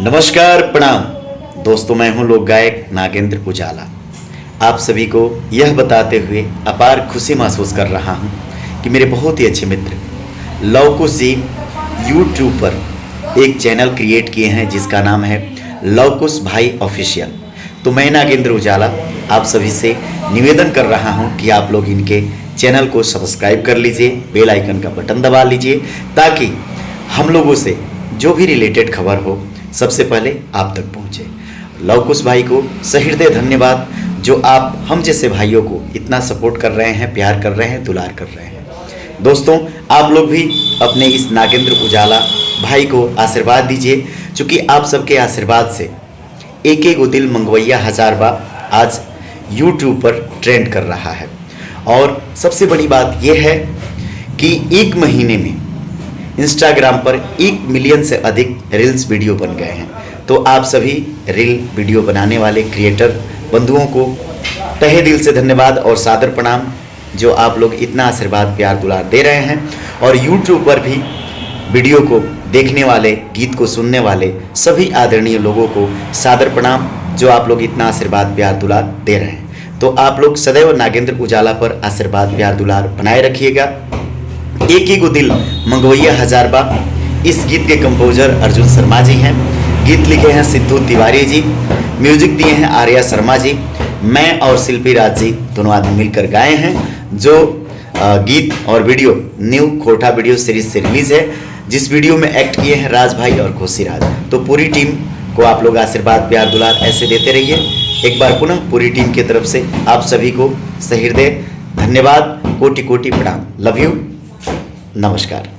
नमस्कार, प्रणाम दोस्तों। मैं हूं लोक गायक नागेंद्र उजाला। आप सभी को यह बताते हुए अपार खुशी महसूस कर रहा हूं कि मेरे बहुत ही अच्छे मित्र लवकुश जी यूट्यूब पर एक चैनल क्रिएट किए हैं जिसका नाम है लवकुश भाई ऑफिशियल। तो मैं नागेंद्र उजाला आप सभी से निवेदन कर रहा हूं कि आप लोग इनके चैनल को सब्सक्राइब कर लीजिए, बेल आइकन का बटन दबा लीजिए ताकि हम लोगों से जो भी रिलेटेड खबर हो सबसे पहले आप तक पहुंचे। लवकुश भाई को सहृदय धन्यवाद जो आप हम जैसे भाइयों को इतना सपोर्ट कर रहे हैं, प्यार कर रहे हैं, दुलार कर रहे हैं। दोस्तों, आप लोग भी अपने इस नागेंद्र उजाला भाई को आशीर्वाद दीजिए, क्योंकि आप सबके आशीर्वाद से एक एक दिल मंगवैया हजार बा आज यूट्यूब पर ट्रेंड कर रहा है। और सबसे बड़ी बात यह है कि एक महीने में इंस्टाग्राम पर 1 मिलियन से अधिक रील्स वीडियो बन गए हैं। तो आप सभी रील वीडियो बनाने वाले क्रिएटर बंधुओं को तहे दिल से धन्यवाद और सादर प्रणाम जो आप लोग इतना आशीर्वाद प्यार दुलार दे रहे हैं। और यूट्यूब पर भी वीडियो को देखने वाले, गीत को सुनने वाले सभी आदरणीय लोगों को सादर प्रणाम जो आप लोग इतना आशीर्वाद प्यार दुलार दे रहे हैं। तो आप लोग सदैव नागेंद्र उजाला पर आशीर्वाद प्यार दुलार बनाए रखिएगा। एक ही दिल मंगवैया हजार बा इस गीत के कंपोजर अर्जुन शर्मा जी हैं। गीत लिखे हैं सिद्धू तिवारी जी, म्यूजिक दिए हैं आर्या शर्मा जी। मैं और शिल्पी राज जी दोनों आदमी मिलकर गाए हैं। जो गीत और वीडियो न्यू खोटा वीडियो सीरीज से रिलीज है, जिस वीडियो में एक्ट किए हैं राज भाई और खुशी राज। तो पूरी टीम को आप लोग आशीर्वाद प्यार दुलार ऐसे देते रहिए। एक बार पुनः पूरी टीम की तरफ से आप सभी को सहृदय धन्यवाद, कोटि कोटि प्रणाम। लव यू, नमस्कार।